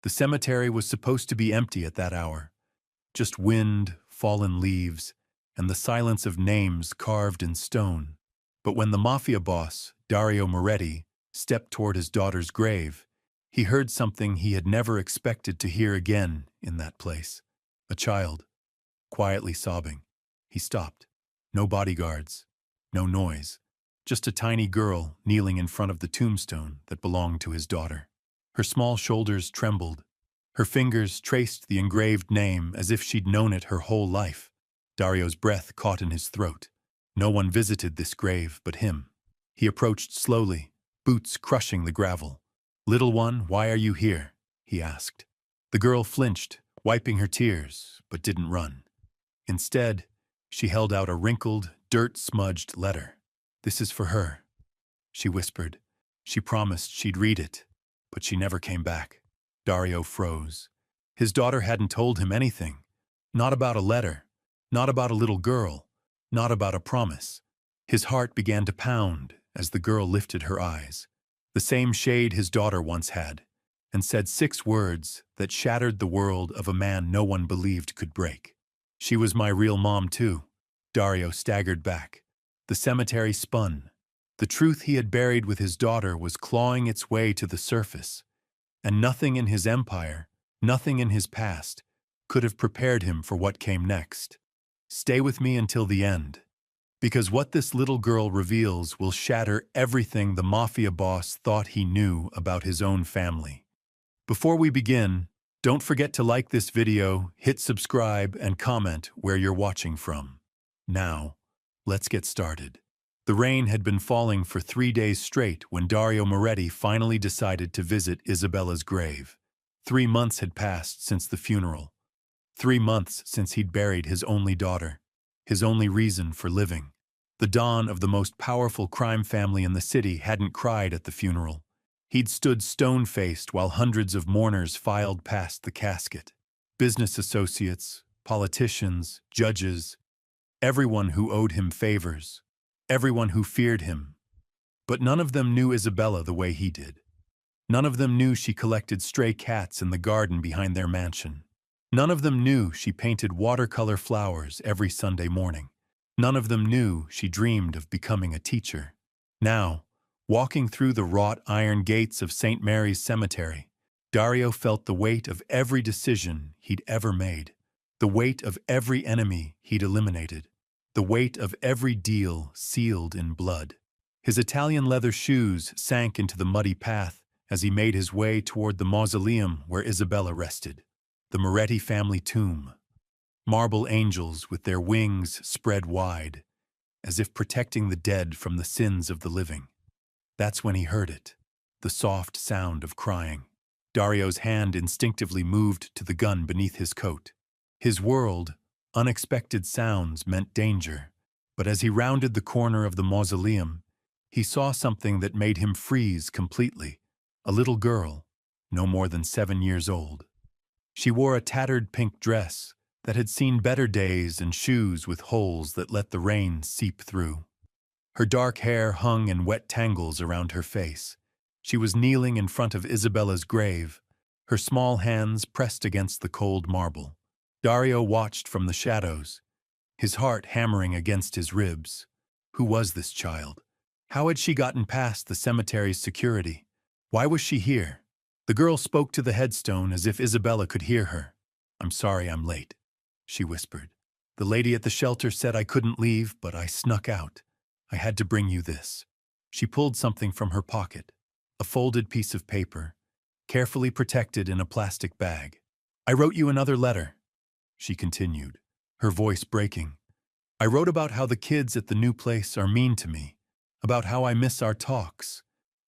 The cemetery was supposed to be empty at that hour. Just wind, fallen leaves, and the silence of names carved in stone. But when the Mafia boss, Dario Moretti, stepped toward his daughter's grave, he heard something he had never expected to hear again in that place. A child, quietly sobbing. He stopped. No bodyguards, no noise. Just a tiny girl kneeling in front of the tombstone that belonged to his daughter. Her small shoulders trembled. Her fingers traced the engraved name as if she'd known it her whole life. Dario's breath caught in his throat. No one visited this grave but him. He approached slowly, boots crushing the gravel. "Little one, why are you here?" he asked. The girl flinched, wiping her tears, but didn't run. Instead, she held out a wrinkled, dirt-smudged letter. "This is for her," she whispered. She promised she'd read it, but she never came back. Dario froze. His daughter hadn't told him anything. Not about a letter, not about a little girl, not about a promise. His heart began to pound as the girl lifted her eyes, the same shade his daughter once had, and said 6 words that shattered the world of a man no one believed could break. "She was my real mom, too." Dario staggered back. The cemetery spun. The truth he had buried with his daughter was clawing its way to the surface, and nothing in his empire, nothing in his past, could have prepared him for what came next. Stay with me until the end, because what this little girl reveals will shatter everything the Mafia boss thought he knew about his own family. Before we begin, don't forget to like this video, hit subscribe, and comment where you're watching from. Now, let's get started. The rain had been falling for 3 days straight when Dario Moretti finally decided to visit Isabella's grave. 3 months had passed since the funeral. 3 months since he'd buried his only daughter, his only reason for living. The Don of the most powerful crime family in the city hadn't cried at the funeral. He'd stood stone-faced while hundreds of mourners filed past the casket. Business associates, politicians, judges, everyone who owed him favors, everyone who feared him. But none of them knew Isabella the way he did. None of them knew she collected stray cats in the garden behind their mansion. None of them knew she painted watercolor flowers every Sunday morning. None of them knew she dreamed of becoming a teacher. Now, walking through the wrought iron gates of St. Mary's Cemetery, Dario felt the weight of every decision he'd ever made, the weight of every enemy he'd eliminated, the weight of every deal sealed in blood. His Italian leather shoes sank into the muddy path as he made his way toward the mausoleum where Isabella rested, the Moretti family tomb. Marble angels with their wings spread wide, as if protecting the dead from the sins of the living. That's when he heard it, the soft sound of crying. Dario's hand instinctively moved to the gun beneath his coat. His world, unexpected sounds meant danger, but as he rounded the corner of the mausoleum, he saw something that made him freeze completely. A little girl, no more than 7 years old. She wore a tattered pink dress that had seen better days and shoes with holes that let the rain seep through. Her dark hair hung in wet tangles around her face. She was kneeling in front of Isabella's grave, her small hands pressed against the cold marble. Dario watched from the shadows, his heart hammering against his ribs. Who was this child? How had she gotten past the cemetery's security? Why was she here? The girl spoke to the headstone as if Isabella could hear her. "I'm sorry I'm late," she whispered. "The lady at the shelter said I couldn't leave, but I snuck out. I had to bring you this." She pulled something from her pocket, a folded piece of paper, carefully protected in a plastic bag. "I wrote you another letter," she continued, her voice breaking. "I wrote about how the kids at the new place are mean to me, about how I miss our talks,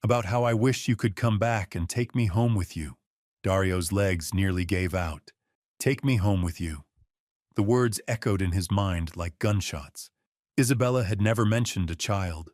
about how I wish you could come back and take me home with you." Dario's legs nearly gave out. "Take me home with you." The words echoed in his mind like gunshots. Isabella had never mentioned a child,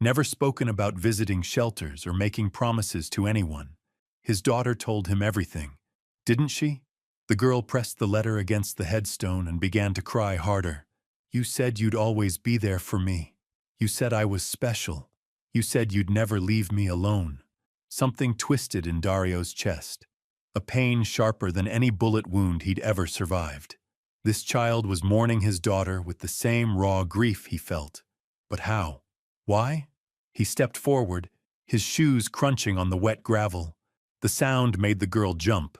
never spoken about visiting shelters or making promises to anyone. His daughter told him everything, didn't she? The girl pressed the letter against the headstone and began to cry harder. "You said you'd always be there for me. You said I was special. You said you'd never leave me alone." Something twisted in Dario's chest. a pain sharper than any bullet wound he'd ever survived. This child was mourning his daughter with the same raw grief he felt. But how? Why? He stepped forward, his shoes crunching on the wet gravel. The sound made the girl jump,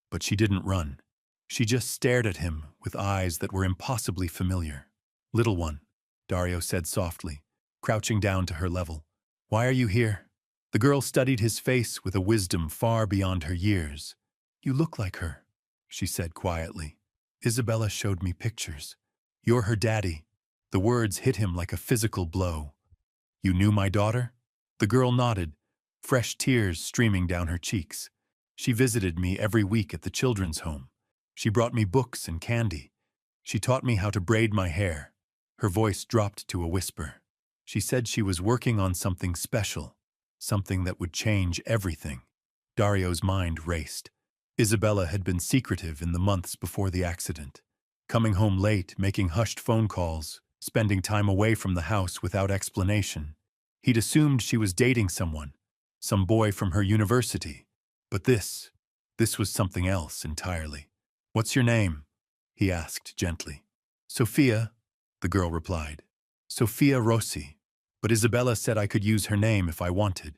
but she didn't run. She just stared at him with eyes that were impossibly familiar. "Little one," Dario said softly, crouching down to her level. "Why are you here?" The girl studied his face with a wisdom far beyond her years. "You look like her," she said quietly. "Isabella showed me pictures. You're her daddy." The words hit him like a physical blow. "You knew my daughter?" The girl nodded, fresh tears streaming down her cheeks. "She visited me every week at the children's home. She brought me books and candy. She taught me how to braid my hair." Her voice dropped to a whisper. She said she was working on something special, something that would change everything. Dario's mind raced. Isabella had been secretive in the months before the accident, coming home late, making hushed phone calls, spending time away from the house without explanation. He'd assumed she was dating someone, some boy from her university. But this was something else entirely. "What's your name?" he asked gently. "Sophia," the girl replied. "Sophia Rossi. But Isabella said I could use her name if I wanted.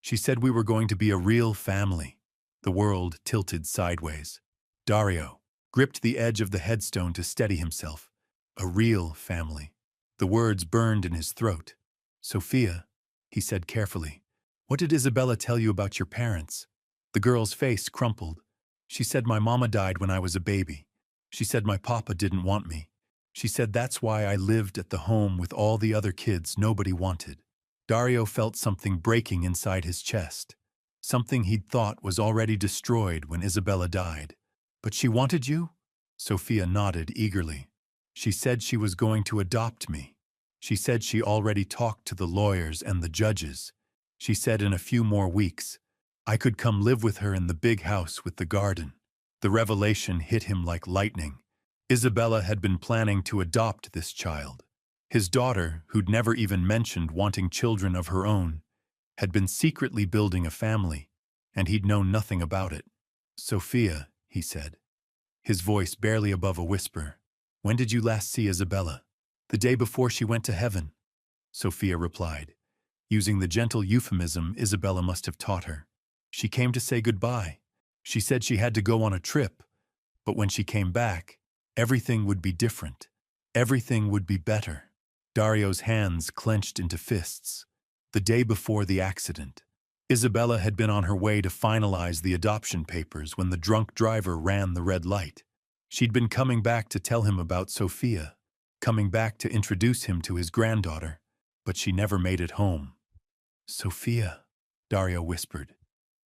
She said we were going to be a real family." The world tilted sideways. Dario gripped the edge of the headstone to steady himself. A real family. The words burned in his throat. "Sophia," he said carefully, "what did Isabella tell you about your parents?" The girl's face crumpled. "She said my mama died when I was a baby. She said my papa didn't want me. She said that's why I lived at the home with all the other kids nobody wanted." Dario felt something breaking inside his chest. Something he'd thought was already destroyed when Isabella died. "But she wanted you?" Sophia nodded eagerly. "She said she was going to adopt me. She said she already talked to the lawyers and the judges. She said in a few more weeks, I could come live with her in the big house with the garden." The revelation hit him like lightning. Isabella had been planning to adopt this child. His daughter, who'd never even mentioned wanting children of her own, had been secretly building a family, and he'd known nothing about it. "Sophia," he said, his voice barely above a whisper, "when did you last see Isabella?" "The day before she went to heaven," Sophia replied, using the gentle euphemism Isabella must have taught her. "She came to say goodbye. She said she had to go on a trip, but when she came back, everything would be different. Everything would be better." Dario's hands clenched into fists. The day before the accident, Isabella had been on her way to finalize the adoption papers when the drunk driver ran the red light. She'd been coming back to tell him about Sophia, coming back to introduce him to his granddaughter, but she never made it home. "Sophia," Dario whispered,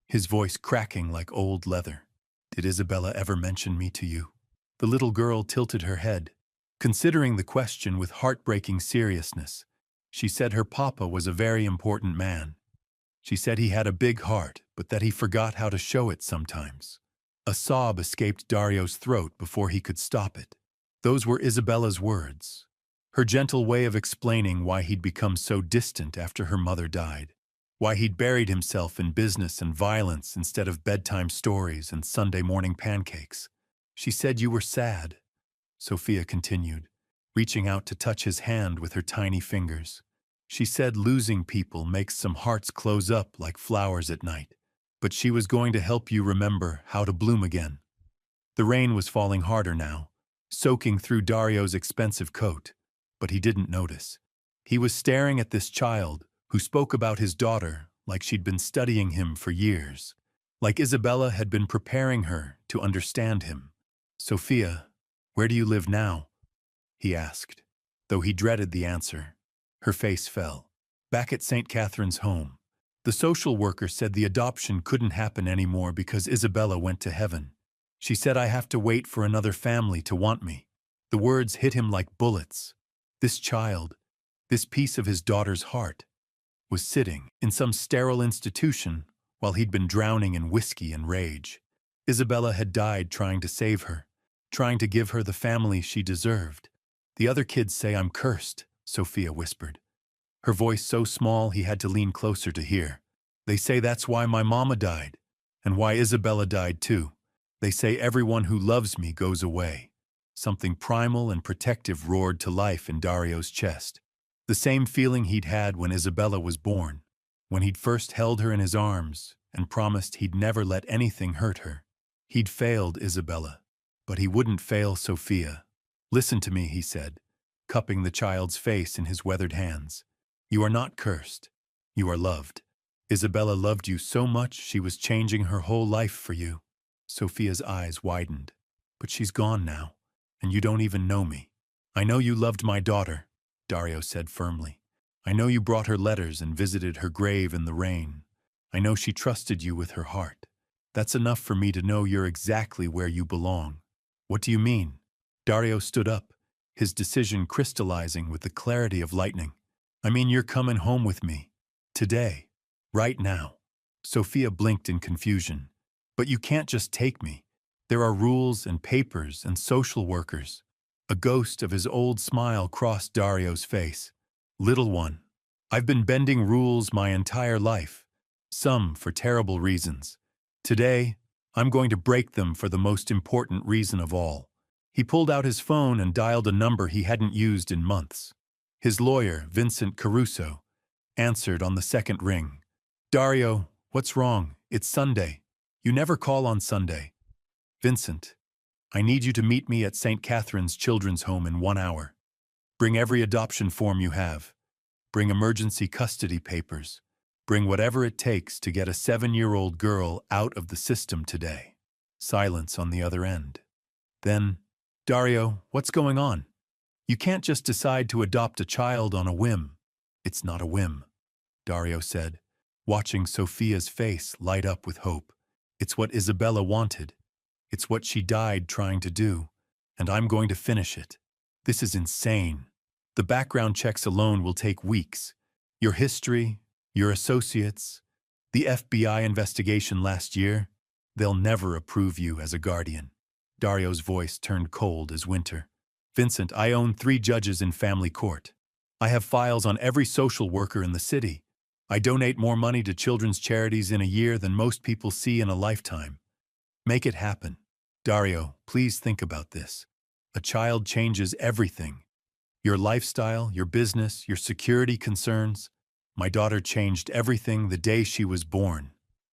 his voice cracking like old leather. "Did Isabella ever mention me to you?" The little girl tilted her head, considering the question with heartbreaking seriousness. She said her papa was a very important man. She said he had a big heart, but that he forgot how to show it sometimes. A sob escaped Dario's throat before he could stop it. Those were Isabella's words, her gentle way of explaining why he'd become so distant after her mother died, why he'd buried himself in business and violence instead of bedtime stories and Sunday morning pancakes. "She said you were sad," Sophia continued, reaching out to touch his hand with her tiny fingers. "She said losing people makes some hearts close up like flowers at night, but she was going to help you remember how to bloom again." The rain was falling harder now, soaking through Dario's expensive coat, but he didn't notice. He was staring at this child who spoke about his daughter like she'd been studying him for years, like Isabella had been preparing her to understand him. "Sophia, where do you live now?" he asked, though he dreaded the answer. Her face fell. "Back at St. Catherine's home. The social worker said the adoption couldn't happen anymore because Isabella went to heaven. She said I have to wait for another family to want me." The words hit him like bullets. This child, this piece of his daughter's heart, was sitting in some sterile institution while he'd been drowning in whiskey and rage. Isabella had died trying to save her, trying to give her the family she deserved. "The other kids say I'm cursed," Sophia whispered, her voice so small he had to lean closer to hear. "They say that's why my mama died. And why Isabella died too. They say everyone who loves me goes away. Something primal and protective roared to life in Dario's chest. The same feeling he'd had when Isabella was born, when he'd first held her in his arms and promised he'd never let anything hurt her. He'd failed Isabella, but he wouldn't fail Sophia. Listen to me, he said, cupping the child's face in his weathered hands. You are not cursed. You are loved. Isabella loved you so much she was changing her whole life for you. Sophia's eyes widened. But she's gone now, and you don't even know me. I know you loved my daughter, Dario said firmly. I know you brought her letters and visited her grave in the rain. I know she trusted you with her heart. That's enough for me to know you're exactly where you belong. What do you mean? Dario stood up, his decision crystallizing with the clarity of lightning. I mean you're coming home with me. Today. Right now. Sophia blinked in confusion. But you can't just take me. There are rules and papers and social workers. A ghost of his old smile crossed Dario's face. Little one, I've been bending rules my entire life, some for terrible reasons. Today, I'm going to break them for the most important reason of all. He pulled out his phone and dialed a number he hadn't used in months. His lawyer, Vincent Caruso, answered on the second ring. Dario, what's wrong? It's Sunday. You never call on Sunday. Vincent, I need you to meet me at St. Catherine's Children's Home in 1 hour. Bring every adoption form you have. Bring emergency custody papers. Bring whatever it takes to get a 7-year-old girl out of the system today. Silence on the other end. Then, Dario, what's going on? You can't just decide to adopt a child on a whim. It's not a whim, Dario said, watching Sophia's face light up with hope. It's what Isabella wanted. It's what she died trying to do, and I'm going to finish it. This is insane. The background checks alone will take weeks. Your history, your associates, the FBI investigation last year, they'll never approve you as a guardian. Dario's voice turned cold as winter. Vincent, I own 3 judges in family court. I have files on every social worker in the city. I donate more money to children's charities in a year than most people see in a lifetime. Make it happen. Dario, please think about this. A child changes everything. Your lifestyle, your business, your security concerns. My daughter changed everything the day she was born.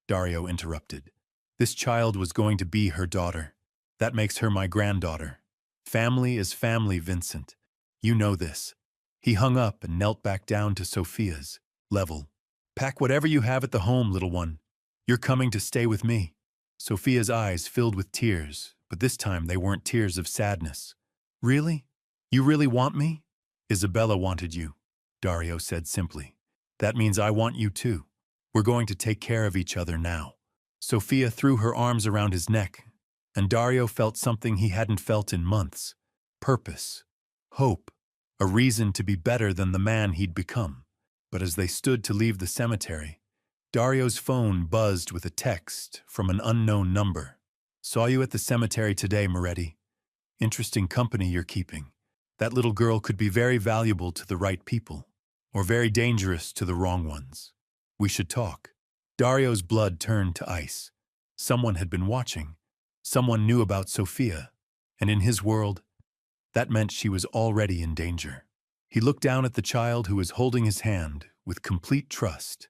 Dario interrupted. This child was going to be her daughter. That makes her my granddaughter. Family is family, Vincent. You know this. He hung up and knelt back down to Sophia's level. Pack whatever you have at the home, little one. You're coming to stay with me. Sophia's eyes filled with tears, but this time they weren't tears of sadness. Really? You really want me? Isabella wanted you, Dario said simply. That means I want you too. We're going to take care of each other now. Sophia threw her arms around his neck, and Dario felt something he hadn't felt in months. Purpose. Hope. A reason to be better than the man he'd become. But as they stood to leave the cemetery, Dario's phone buzzed with a text from an unknown number. Saw you at the cemetery today, Moretti. Interesting company you're keeping. That little girl could be very valuable to the right people, or very dangerous to the wrong ones. We should talk. Dario's blood turned to ice. Someone had been watching. Someone knew about Sophia, and in his world, that meant she was already in danger. He looked down at the child who was holding his hand with complete trust,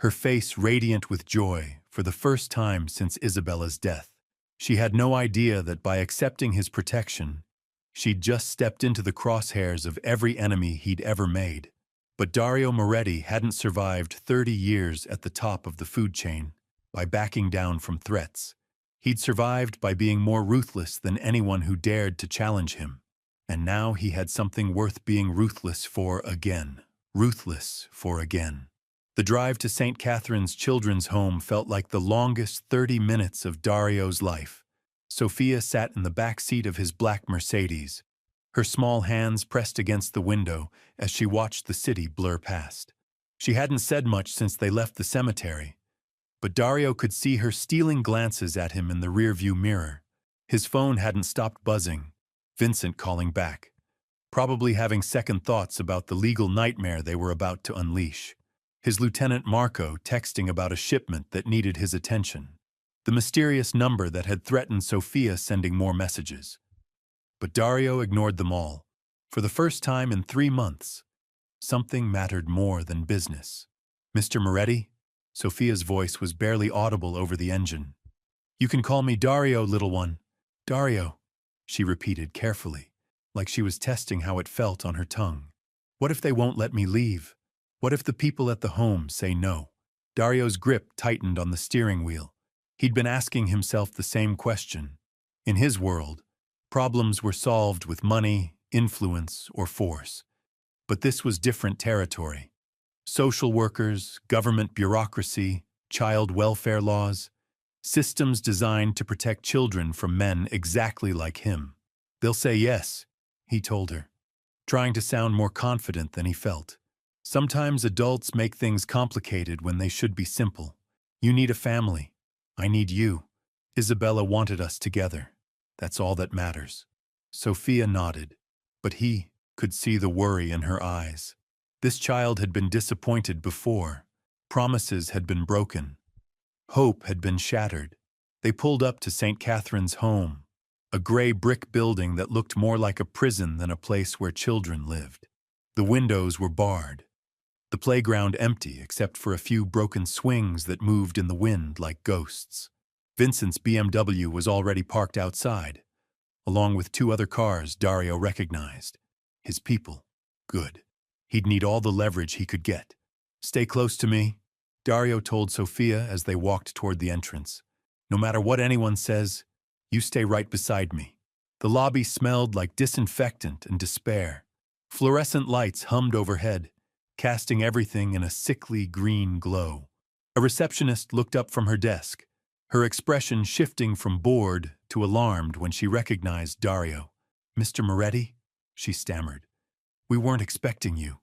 her face radiant with joy for the first time since Isabella's death. She had no idea that by accepting his protection, she'd just stepped into the crosshairs of every enemy he'd ever made. But Dario Moretti hadn't survived 30 years at the top of the food chain by backing down from threats. He'd survived by being more ruthless than anyone who dared to challenge him. And now he had something worth being ruthless for again. Ruthless for again. The drive to St. Catherine's Children's Home felt like the longest 30 minutes of Dario's life. Sophia sat in the back seat of his black Mercedes, her small hands pressed against the window as she watched the city blur past. She hadn't said much since they left the cemetery, but Dario could see her stealing glances at him in the rearview mirror. His phone hadn't stopped buzzing. Vincent calling back, probably having second thoughts about the legal nightmare they were about to unleash. His lieutenant Marco texting about a shipment that needed his attention. the mysterious number that had threatened Sophia sending more messages. But Dario ignored them all. For the first time in 3 months, something mattered more than business. Mr. Moretti? Sophia's voice was barely audible over the engine. You can call me Dario, little one. Dario, she repeated carefully, like she was testing how it felt on her tongue. What if they won't let me leave? What if the people at the home say no? Dario's grip tightened on the steering wheel. He'd been asking himself the same question. In his world, problems were solved with money, influence, or force. But this was different territory. Social workers, government bureaucracy, child welfare laws, systems designed to protect children from men exactly like him. They'll say yes, he told her, trying to sound more confident than he felt. Sometimes adults make things complicated when they should be simple. You need a family. I need you. Isabella wanted us together. That's all that matters. Sophia nodded, but he could see the worry in her eyes. This child had been disappointed before. Promises had been broken. Hope had been shattered. They pulled up to St. Catherine's home, a gray brick building that looked more like a prison than a place where children lived. The windows were barred. The playground empty except for a few broken swings that moved in the wind like ghosts. Vincent's BMW was already parked outside, along with 2 other cars Dario recognized. His people. Good. He'd need all the leverage he could get. Stay close to me, Dario told Sophia as they walked toward the entrance. No matter what anyone says, you stay right beside me. The lobby smelled like disinfectant and despair. Fluorescent lights hummed overhead, casting everything in a sickly green glow. A receptionist looked up from her desk, her expression shifting from bored to alarmed when she recognized Dario. Mr. Moretti? She stammered. We weren't expecting you.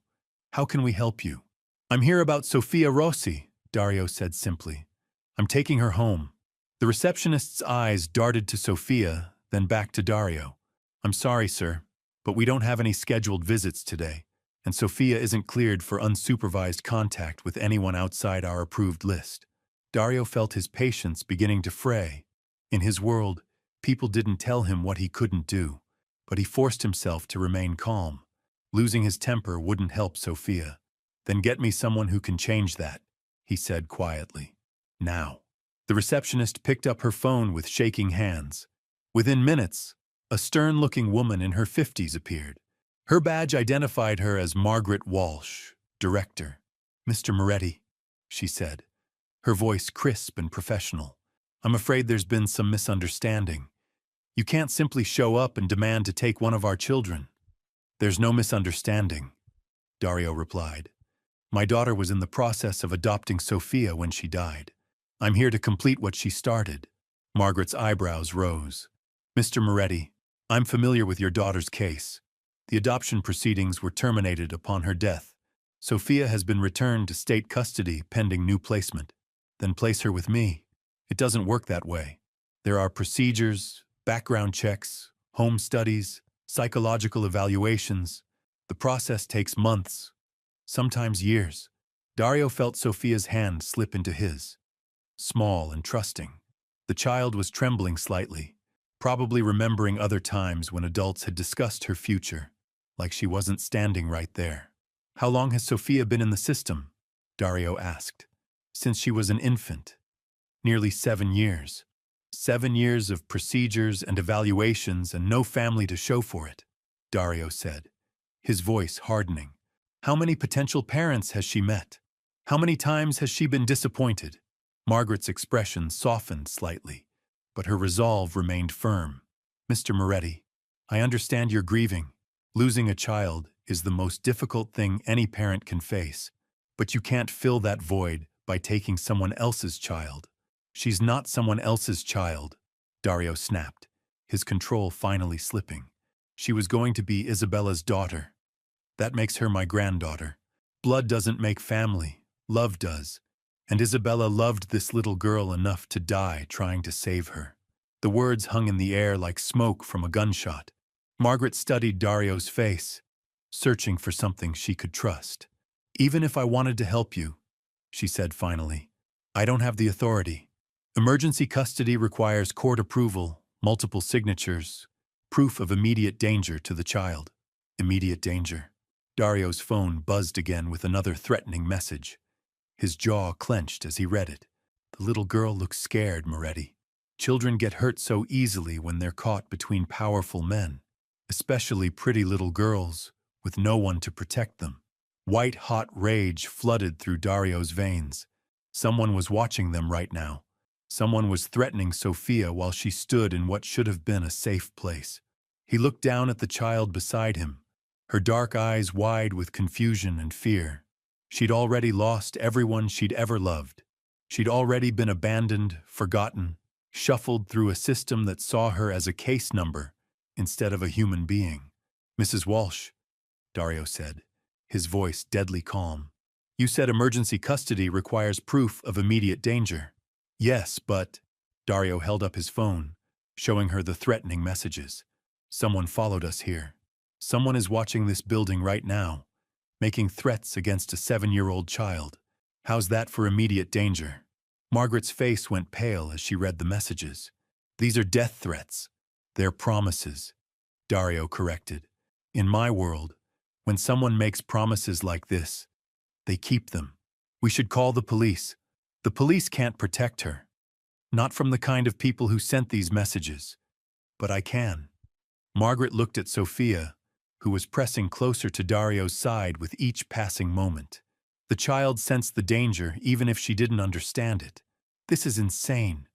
How can we help you? I'm here about Sofia Rossi, Dario said simply. I'm taking her home. The receptionist's eyes darted to Sophia, then back to Dario. I'm sorry, sir, but we don't have any scheduled visits today, and Sophia isn't cleared for unsupervised contact with anyone outside our approved list. Dario felt his patience beginning to fray. In his world, people didn't tell him what he couldn't do, but he forced himself to remain calm. Losing his temper wouldn't help Sophia. Then get me someone who can change that, he said quietly. Now. The receptionist picked up her phone with shaking hands. Within minutes, a stern-looking woman in her 50s appeared. Her badge identified her as Margaret Walsh, director. Mr. Moretti, she said, her voice crisp and professional. I'm afraid there's been some misunderstanding. You can't simply show up and demand to take one of our children. There's no misunderstanding, Dario replied. My daughter was in the process of adopting Sophia when she died. I'm here to complete what she started. Margaret's eyebrows rose. Mr. Moretti, I'm familiar with your daughter's case. The adoption proceedings were terminated upon her death. Sophia has been returned to state custody pending new placement. Then place her with me. It doesn't work that way. There are procedures, background checks, home studies, psychological evaluations. The process takes months, sometimes years. Dario felt Sophia's hand slip into his. Small and trusting. The child was trembling slightly, probably remembering other times when adults had discussed her future, like she wasn't standing right there. How long has Sophia been in the system? Dario asked. Since she was an infant. Nearly 7 years. 7 years of procedures and evaluations and no family to show for it, Dario said, his voice hardening. How many potential parents has she met? How many times has she been disappointed? Margaret's expression softened slightly, but her resolve remained firm. Mr. Moretti, I understand you're grieving. Losing a child is the most difficult thing any parent can face, but you can't fill that void by taking someone else's child. She's not someone else's child, Dario snapped, his control finally slipping. She was going to be Isabella's daughter. That makes her my granddaughter. Blood doesn't make family, love does. And Isabella loved this little girl enough to die trying to save her. The words hung in the air like smoke from a gunshot. Margaret studied Dario's face, searching for something she could trust. Even if I wanted to help you, she said finally, I don't have the authority. Emergency custody requires court approval, multiple signatures, proof of immediate danger to the child. Immediate danger. Dario's phone buzzed again with another threatening message. His jaw clenched as he read it. The little girl looked scared, Moretti. Children get hurt so easily when they're caught between powerful men, especially pretty little girls with no one to protect them. White-hot rage flooded through Dario's veins. Someone was watching them right now. Someone was threatening Sophia while she stood in what should have been a safe place. He looked down at the child beside him, her dark eyes wide with confusion and fear. She'd already lost everyone she'd ever loved. She'd already been abandoned, forgotten, shuffled through a system that saw her as a case number instead of a human being. "Mrs. Walsh," Dario said, his voice deadly calm. "You said emergency custody requires proof of immediate danger." "Yes, but—" Dario held up his phone, showing her the threatening messages. "Someone followed us here. Someone is watching this building right now, making threats against a 7-year-old child. How's that for immediate danger?" Margaret's face went pale as she read the messages. "These are death threats. They're promises," Dario corrected. "In my world, when someone makes promises like this, they keep them. We should call the police. The police can't protect her. Not from the kind of people who sent these messages. But I can." Margaret looked at Sophia, who was pressing closer to Dario's side with each passing moment. The child sensed the danger even if she didn't understand it. "This is insane,"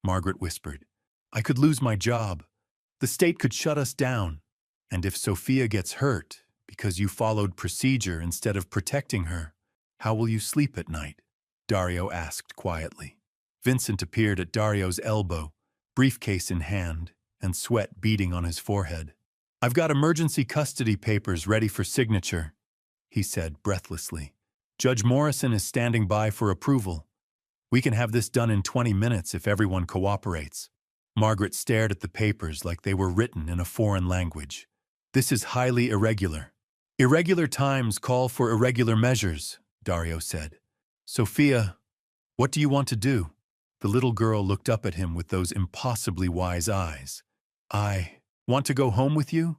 Margaret whispered. "I could lose my job. The state could shut us down. And if Sophia gets hurt because you followed procedure instead of protecting her, how will you sleep at night?" Dario asked quietly. Vincent appeared at Dario's elbow, briefcase in hand, and sweat beading on his forehead. "I've got emergency custody papers ready for signature," he said breathlessly. "Judge Morrison is standing by for approval. We can have this done in 20 minutes if everyone cooperates." Margaret stared at the papers like they were written in a foreign language. "This is highly irregular." "Irregular times call for irregular measures," Dario said. "Sophia, what do you want to do?" The little girl looked up at him with those impossibly wise eyes. "I want to go home with you,"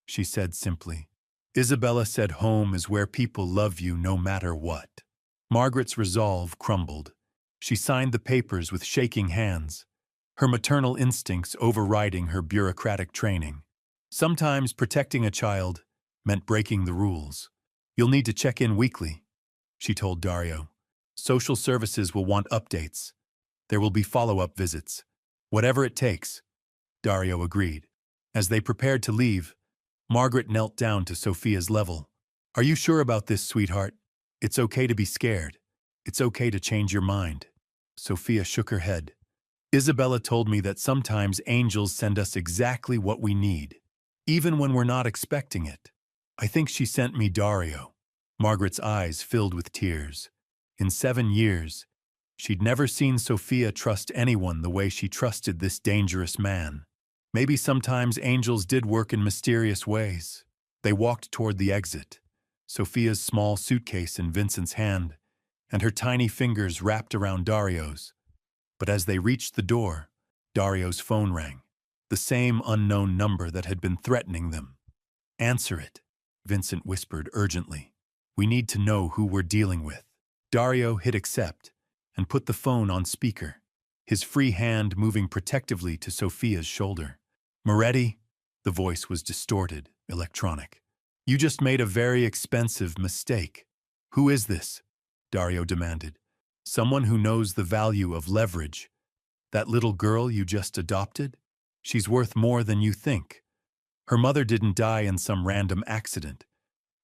she said simply. "Isabella said home is where people love you no matter what." Margaret's resolve crumbled. She signed the papers with shaking hands, her maternal instincts overriding her bureaucratic training. Sometimes protecting a child meant breaking the rules. "You'll need to check in weekly," she told Dario. "Social services will want updates. There will be follow-up visits. Whatever it takes." Dario agreed. As they prepared to leave, Margaret knelt down to Sophia's level. "Are you sure about this, sweetheart? It's okay to be scared. It's okay to change your mind." Sophia shook her head. "Isabella told me that sometimes angels send us exactly what we need, even when we're not expecting it. I think she sent me Dario." Margaret's eyes filled with tears. In 7 years, she'd never seen Sophia trust anyone the way she trusted this dangerous man. Maybe sometimes angels did work in mysterious ways. They walked toward the exit, Sophia's small suitcase in Vincent's hand, and her tiny fingers wrapped around Dario's. But as they reached the door, Dario's phone rang, the same unknown number that had been threatening them. "Answer it," Vincent whispered urgently. "We need to know who we're dealing with." Dario hit accept and put the phone on speaker, his free hand moving protectively to Sophia's shoulder. "Moretti," the voice was distorted, electronic. "You just made a very expensive mistake." "Who is this?" Dario demanded. "Someone who knows the value of leverage. That little girl you just adopted? She's worth more than you think. Her mother didn't die in some random accident.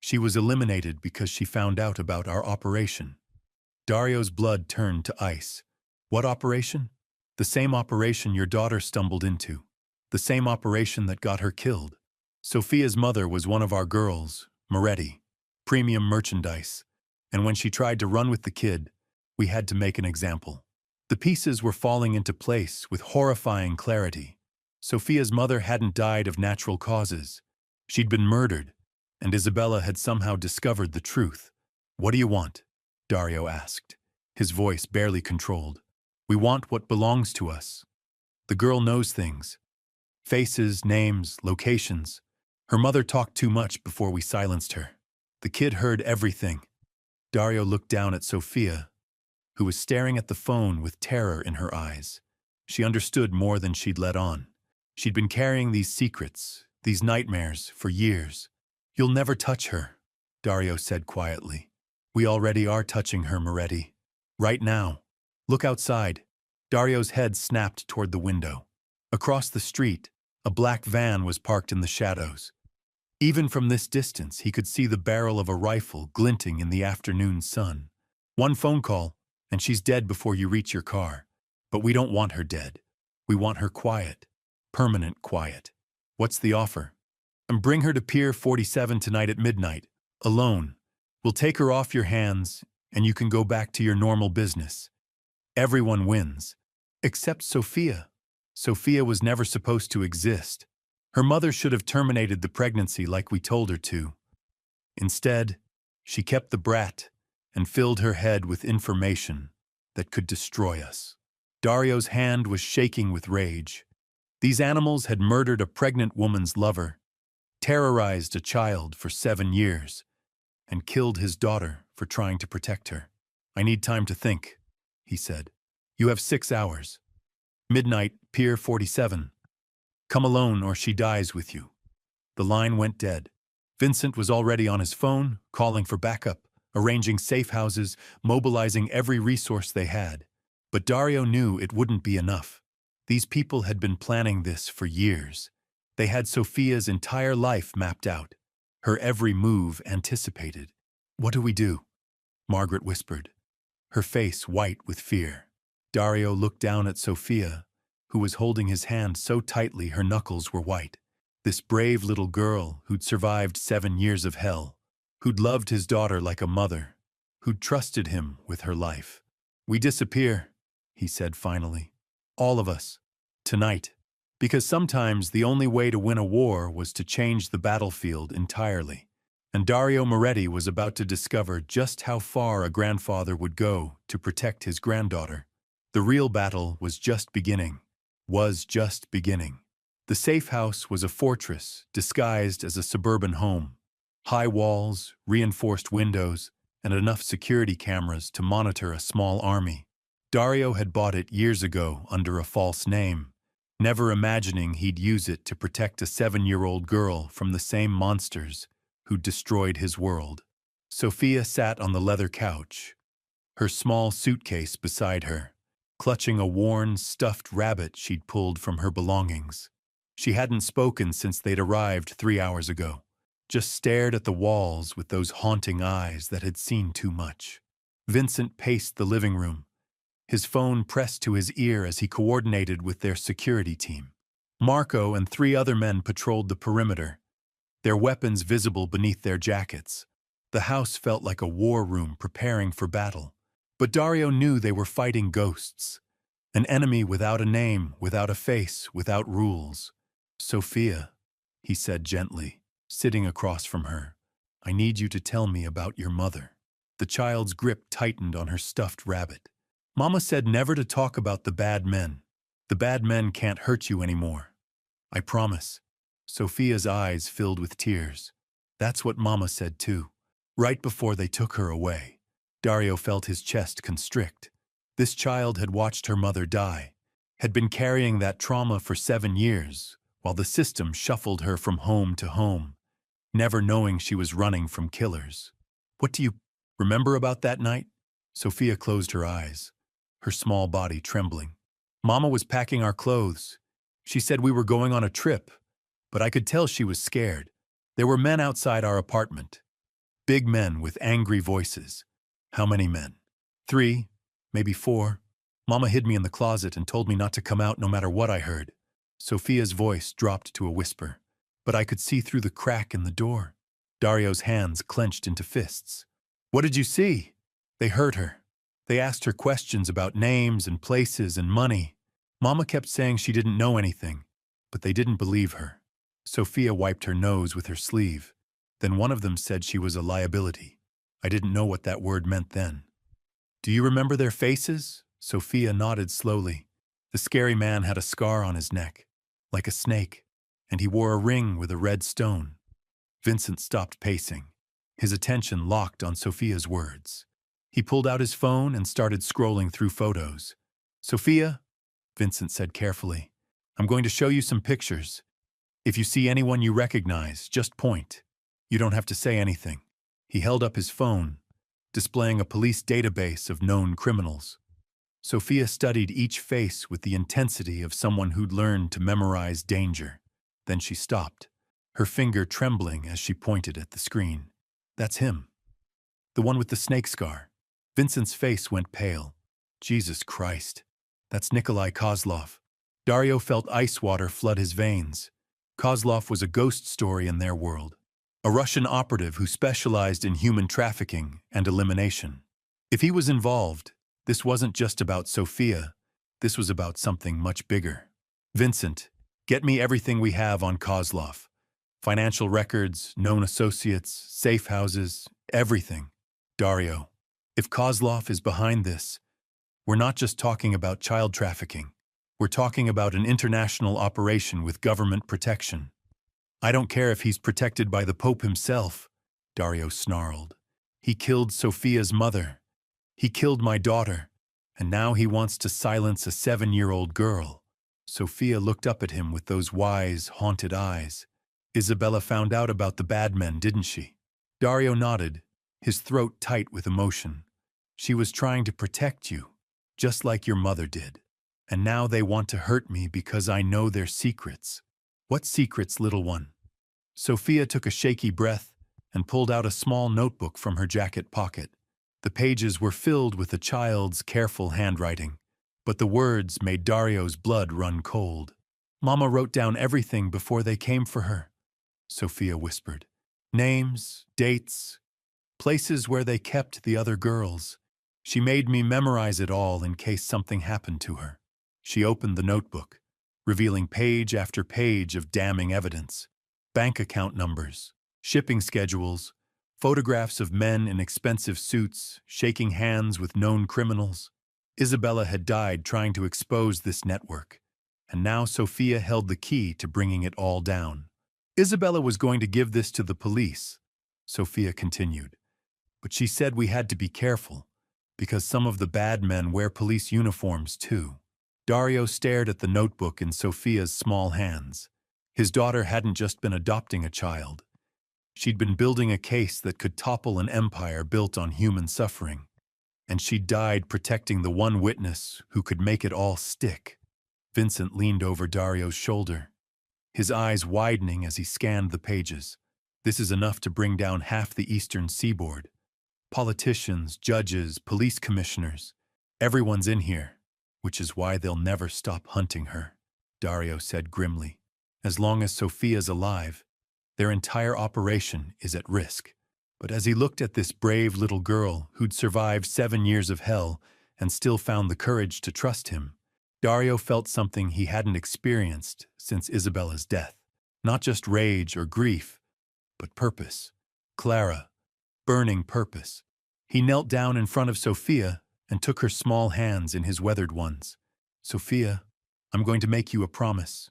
She was eliminated because she found out about our operation." Dario's blood turned to ice. "What operation?" "The same operation your daughter stumbled into. The same operation that got her killed. Sophia's mother was one of our girls, Moretti, premium merchandise. And when she tried to run with the kid, we had to make an example." The pieces were falling into place with horrifying clarity. Sophia's mother hadn't died of natural causes. She'd been murdered, and Isabella had somehow discovered the truth. "What do you want?" Dario asked, his voice barely controlled. We want what belongs to us. The girl knows things. Faces, names, locations. Her mother talked too much before we silenced her. The kid heard everything. Dario looked down at Sophia, who was staring at the phone with terror in her eyes. She understood more than she'd let on. She'd been carrying these secrets, these nightmares, for years. You'll never touch her, Dario said quietly. We already are touching her, Moretti. Right now. Look outside. Dario's head snapped toward the window. Across the street, a black van was parked in the shadows. Even from this distance, he could see the barrel of a rifle glinting in the afternoon sun. One phone call, and she's dead before you reach your car. But we don't want her dead. We want her quiet. Permanent quiet. What's the offer? And bring her to Pier 47 tonight at midnight, alone. We'll take her off your hands, and you can go back to your normal business. Everyone wins. Except Sophia. Sophia was never supposed to exist. Her mother should have terminated the pregnancy like we told her to. Instead, she kept the brat and filled her head with information that could destroy us. Dario's hand was shaking with rage. These animals had murdered a pregnant woman's lover, terrorized a child for 7 years, and killed his daughter for trying to protect her. I need time to think, he said. You have 6 hours. Midnight, Pier 47. Come alone or she dies with you. The line went dead. Vincent was already on his phone, calling for backup, arranging safe houses, mobilizing every resource they had. But Dario knew it wouldn't be enough. These people had been planning this for years. They had Sophia's entire life mapped out, her every move anticipated. What do we do? Margaret whispered, her face white with fear. Dario looked down at Sophia, who was holding his hand so tightly her knuckles were white. This brave little girl who'd survived 7 years of hell, who'd loved his daughter like a mother, who'd trusted him with her life. We disappear, he said finally. All of us. Tonight. Because sometimes the only way to win a war was to change the battlefield entirely. And Dario Moretti was about to discover just how far a grandfather would go to protect his granddaughter. The real battle was just beginning. The safe house was a fortress disguised as a suburban home. High walls, reinforced windows, and enough security cameras to monitor a small army. Dario had bought it years ago under a false name, never imagining he'd use it to protect a 7-year-old girl from the same monsters who'd destroyed his world. Sophia sat on the leather couch, her small suitcase beside her, clutching a worn, stuffed rabbit she'd pulled from her belongings. She hadn't spoken since they'd arrived 3 hours ago, just stared at the walls with those haunting eyes that had seen too much. Vincent paced the living room, his phone pressed to his ear as he coordinated with their security team. Marco and 3 other men patrolled the perimeter, their weapons visible beneath their jackets. The house felt like a war room preparing for battle. But Dario knew they were fighting ghosts, an enemy without a name, without a face, without rules. Sophia, he said gently, sitting across from her, I need you to tell me about your mother. The child's grip tightened on her stuffed rabbit. Mama said never to talk about the bad men. The bad men can't hurt you anymore. I promise. Sophia's eyes filled with tears. That's what Mama said too, right before they took her away. Dario felt his chest constrict. This child had watched her mother die, had been carrying that trauma for 7 years, while the system shuffled her from home to home, never knowing she was running from killers. What do you remember about that night? Sophia closed her eyes, her small body trembling. Mama was packing our clothes. She said we were going on a trip, but I could tell she was scared. There were men outside our apartment. Big men with angry voices. How many men? 3, maybe 4. Mama hid me in the closet and told me not to come out no matter what I heard. Sophia's voice dropped to a whisper, but I could see through the crack in the door. Dario's hands clenched into fists. What did you see? They heard her. They asked her questions about names and places and money. Mama kept saying she didn't know anything, but they didn't believe her. Sophia wiped her nose with her sleeve. Then one of them said she was a liability. I didn't know what that word meant then. Do you remember their faces? Sophia nodded slowly. The scary man had a scar on his neck, like a snake, and he wore a ring with a red stone. Vincent stopped pacing, his attention locked on Sophia's words. He pulled out his phone and started scrolling through photos. "Sophia," Vincent said carefully, "I'm going to show you some pictures. If you see anyone you recognize, just point. You don't have to say anything." He held up his phone, displaying a police database of known criminals. Sophia studied each face with the intensity of someone who'd learned to memorize danger. Then she stopped, her finger trembling as she pointed at the screen. "That's him. The one with the snake scar." Vincent's face went pale. "Jesus Christ. That's Nikolai Kozlov." Dario felt ice water flood his veins. Kozlov was a ghost story in their world. A Russian operative who specialized in human trafficking and elimination. If he was involved, this wasn't just about Sophia, this was about something much bigger. "Vincent, get me everything we have on Kozlov. Financial records, known associates, safe houses, everything." "Dario, if Kozlov is behind this, we're not just talking about child trafficking. We're talking about an international operation with government protection." "I don't care if he's protected by the Pope himself," Dario snarled. "He killed Sophia's mother. He killed my daughter. And now he wants to silence a 7-year-old girl." Sophia looked up at him with those wise, haunted eyes. "Isabella found out about the bad men, didn't she?" Dario nodded, his throat tight with emotion. "She was trying to protect you, just like your mother did. And now they want to hurt me because I know their secrets." "What secrets, little one?" Sophia took a shaky breath and pulled out a small notebook from her jacket pocket. The pages were filled with a child's careful handwriting, but the words made Dario's blood run cold. "Mama wrote down everything before they came for her," Sophia whispered. "Names, dates, places where they kept the other girls. She made me memorize it all in case something happened to her." She opened the notebook, revealing page after page of damning evidence. Bank account numbers, shipping schedules, photographs of men in expensive suits, shaking hands with known criminals. Isabella had died trying to expose this network, and now Sophia held the key to bringing it all down. "Isabella was going to give this to the police," Sophia continued, "but she said we had to be careful, because some of the bad men wear police uniforms too." Dario stared at the notebook in Sophia's small hands. His daughter hadn't just been adopting a child. She'd been building a case that could topple an empire built on human suffering. And she died protecting the one witness who could make it all stick. Vincent leaned over Dario's shoulder, his eyes widening as he scanned the pages. "This is enough to bring down half the eastern seaboard. Politicians, judges, police commissioners, everyone's in here. Which is why they'll never stop hunting her," Dario said grimly. "As long as Sophia's alive, their entire operation is at risk." But as he looked at this brave little girl who'd survived 7 years of hell and still found the courage to trust him, Dario felt something he hadn't experienced since Isabella's death. Not just rage or grief, but purpose. Clara, burning purpose. He knelt down in front of Sophia and took her small hands in his weathered ones. "Sophia, I'm going to make you a promise.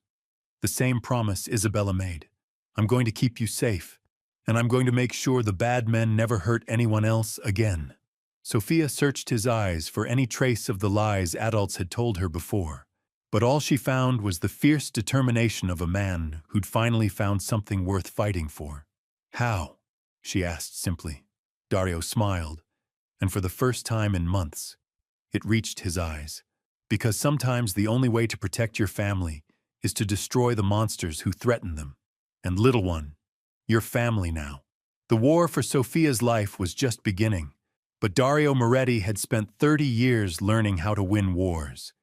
The same promise Isabella made. I'm going to keep you safe, and I'm going to make sure the bad men never hurt anyone else again." Sophia searched his eyes for any trace of the lies adults had told her before, but all she found was the fierce determination of a man who'd finally found something worth fighting for. "How?" she asked simply. Dario smiled, and for the first time in months, it reached his eyes. "Because sometimes the only way to protect your family is to destroy the monsters who threaten them. And little one, you're family now." The war for Sophia's life was just beginning, but Dario Moretti had spent 30 years learning how to win wars.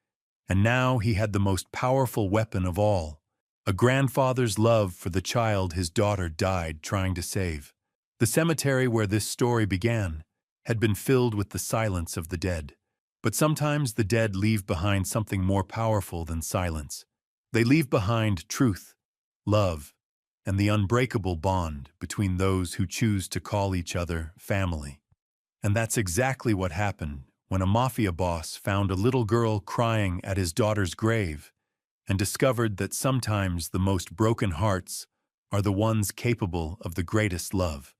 And now he had the most powerful weapon of all, a grandfather's love for the child his daughter died trying to save. The cemetery where this story began had been filled with the silence of the dead. But sometimes the dead leave behind something more powerful than silence. They leave behind truth, love, and the unbreakable bond between those who choose to call each other family. And that's exactly what happened when a mafia boss found a little girl crying at his daughter's grave and discovered that sometimes the most broken hearts are the ones capable of the greatest love.